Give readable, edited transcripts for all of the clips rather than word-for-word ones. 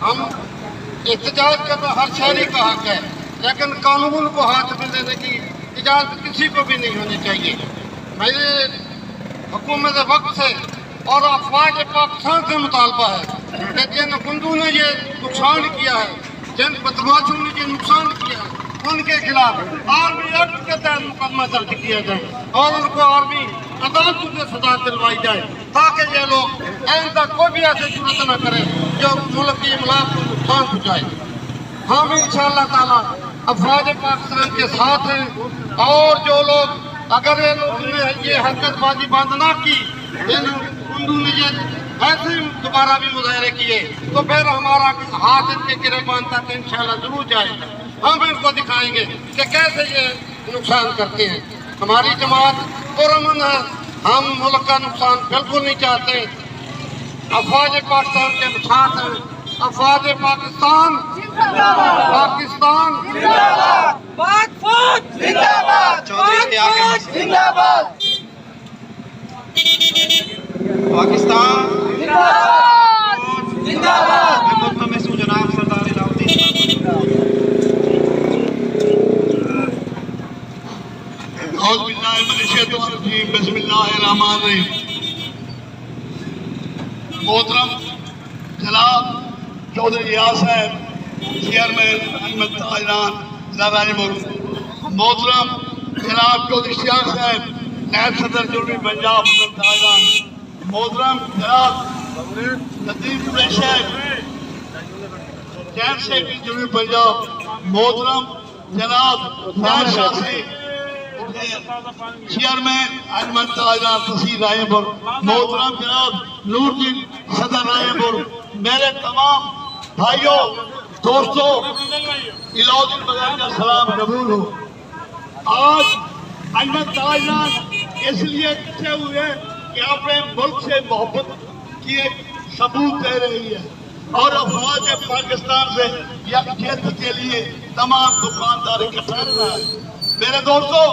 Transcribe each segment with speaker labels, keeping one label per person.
Speaker 1: ہم احتجاج کرنا ہر شہری کا حق ہے، لیکن قانون کو ہاتھ میں لینے کی اجازت کسی کو بھی نہیں ہونی چاہیے۔ میرے حکومت وقت سے اور افواج پاکستان سے مطالبہ ہے کہ جن گنڈوں نے یہ نقصان کیا ہے، جن بدماشوں نے یہ نقصان کیا ہے، ان کے خلاف آرمی ایکٹ کے تحت مقدمہ درج کیا جائے اور ان کو آرمی عدالتوں سے سزا دلوائی جائے، تاکہ یہ لوگ آئندہ کوئی بھی ایسی جرات نہ کرے جو ملک کی املاک کو نقصان پہنچائے۔ ہم انشاءاللہ تعالیٰ افواج پاکستان کے ساتھ ہیں، اور جو لوگ اگر یہ لوگوں نے یہ حرکت بازی بند نہ کی، ان گنڈوں نے یہ ایسے دوبارہ بھی مظاہرے کیے، تو پھر ہمارا ہاتھ ان کے گریبان تک انشاءاللہ ضرور جائے گا۔ ہم ان کو دکھائیں گے کہ کیسے یہ نقصان کرتے ہیں۔ ہماری جماعت پرامن ہے، ہم ملک کا نقصان بالکل نہیں چاہتے۔ افواج پاکستان کے ساتھ ہیں، افواج پاکستان پاکستان
Speaker 2: پاک فوج زندہ باد، پاک فوج زندہ باد،
Speaker 3: پاکستان
Speaker 2: زندہ باد، زندہ باد۔
Speaker 3: ملتمس ہوں جناب سردار علاؤالدین
Speaker 1: اعوذ باللہ من الشیطان الرجیم، بسم اللہ الرحمن الرحیم۔ محترم جناب چودھری ریاض صاحب، چیئرمین احمد تاجران ضلع رائے پور، محترم جناب چودھری اشتیاق صاحب، نائب صدر جنوبی پنجاب احمد تاجران، محترم جناب ندیم قریشی صاحب، جوائنٹ سیکرٹری جنوبی پنجاب، محترم جناب فیض شاہ صاحب، چیئرمین احمد تاجران تحصیل رائے پور، محترم جناب نور الدین صدر رائے پور، میرے تمام بھائیوں دوستوں، علاؤالدین بغیر کا سلام قبول ہو۔ آج احمد تاجران اس لیے کھڑے ہوئے کہ اپنے ملک سے محبت کی ایک ثبوت دے رہی ہے، اور افواج پاکستان سے یکجہتی کے لیے تمام دکاندار اکٹھے ہوئے ہیں۔ میرے دوستوں،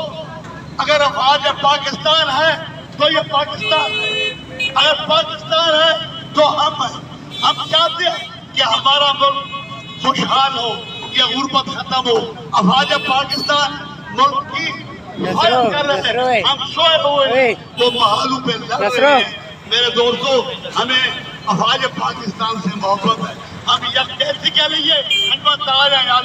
Speaker 1: اگر افواج پاکستان ہے تو یہ پاکستان ہے، اگر پاکستان ہے تو ہم ہیں۔ ہم چاہتے ہیں کہ ہمارا ملک خوشحال ہو، یہ غربت ختم ہو۔ افواج پاکستان ملک کی حفاظت کر رہے ہیں، ہم سوئے ہوئے ہیں، وہ محالوں پہ لڑ رہے ہیں۔ میرے دوستوں، ہمیں افواج پاکستان سے محبت ہے، ہم یکجہتی کے لیے احمد تاجران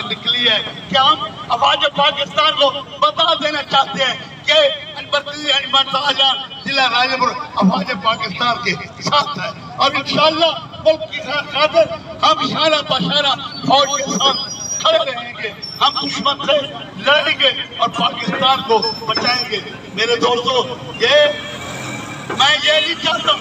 Speaker 1: نکلی ہے کہ ہم افواج پاکستان کو بتا دینا چاہتے ہیں کہ احمد تاجران ضلع رائے پور افواج پاکستان کے ساتھ ہے، اور انشاءاللہ ملک کی خاطر ہم اشارہ بشارہ فوج کے ساتھ کھڑے رہیں گے، ہم دشمن سے لڑیں گے اور پاکستان کو بچائیں گے۔ میرے دوستوں، میں یہ نہیں چاہتا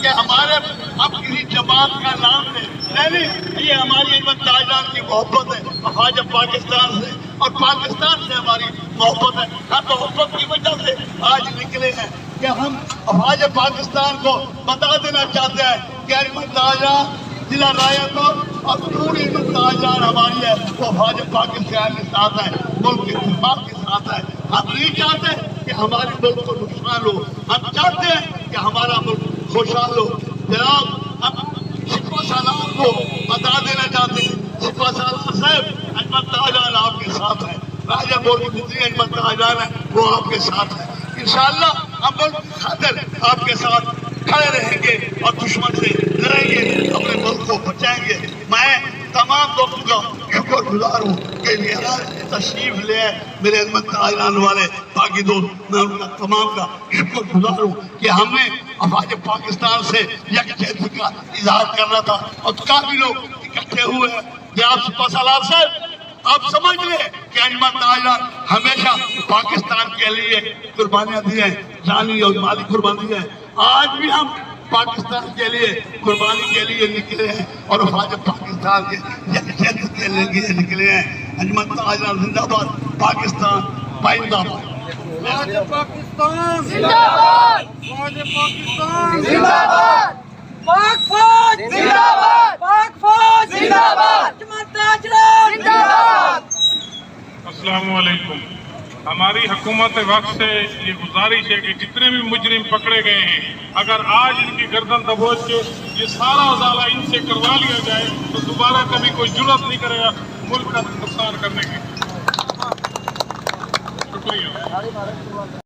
Speaker 1: کہ ہمارے اب کسی جماعت کا نام لیں، نہیں، یہ ہماری احمد تاجران کی محبت ہے افواج پاکستان سے، اور پاکستان سے ہماری محبت ہے۔ ہم محبت کی وجہ سے آج نکلے ہیں کہ ہم افواج پاکستان کو بتا دینا چاہتے ہیں کہ احمد تاجران ضلع رائے پور اور پوری احمد تاجران ہماری ہے، وہ افواج پاکستان کے ساتھ ہے، ملک کے اتفاق کے ساتھ ہے۔ ہم نہیں چاہتے کہ ہمارے ملک کو نقصان ہو، ہم چاہتے ہیں کہ ہمارا ملک خوشحال ہو۔ جناب، ہم سپہ سالار کو بتا دینا چاہتے ہیں، سپہ سالار صاحب احمد تاجران آپ کے ساتھ ہیں، راجہ پور کی پتری احمد تاجران ہے، وہ آپ کے ساتھ ہے۔ انشاءاللہ ہم ملک کی خاطر آپ کے ساتھ کھڑے رہیں گے اور دشمن سے لڑیں گے، اپنے ملک کو بچائیں گے۔ میں تمام لوگوں کا شکر گزار ہوں کہ یہاں تشریف لے آئے میرے احمد تاجران والے باقی دوست، میں ان کا تمام کا شکر گزار ہوں کہ ہم نے افواج پاکستان سے یکجہتی کا اظہار کرنا تھا، اور کافی لوگ اکٹھے ہوئے ہیں۔ جناب سپہ سالار صاحب، آپ سمجھ لیں کہ احمد تاجران ہمیشہ پاکستان کے لیے قربانیاں دی ہیں، جانی اور مالی قربانی ہے۔ آج بھی ہم پاکستان کے لیے قربانی کے لیے نکلے ہیں، اور افواج پاکستان کے یکجہتی کے لیے نکلے ہیں۔ احمد تاجران زندہ باد، پاکستان پائندہ باد۔ افواج پاکستان
Speaker 2: زندہ باد،
Speaker 1: افواج پاکستان
Speaker 2: زندہ باد، پاک فوج زندہ باد، پاک فوج زندہ باد، احمد تاجران زندہ باد۔
Speaker 4: السلام علیکم۔ ہماری حکومت وقت سے یہ گزارش ہے کہ جتنے بھی مجرم پکڑے گئے ہیں، اگر آج ان کی گردن دبوچ کے یہ سارا ازالہ ان سے کروا لیا جائے تو دوبارہ کبھی کوئی جرأت نہیں کرے گا ملک کا نقصان کرنے کی. شکریہ.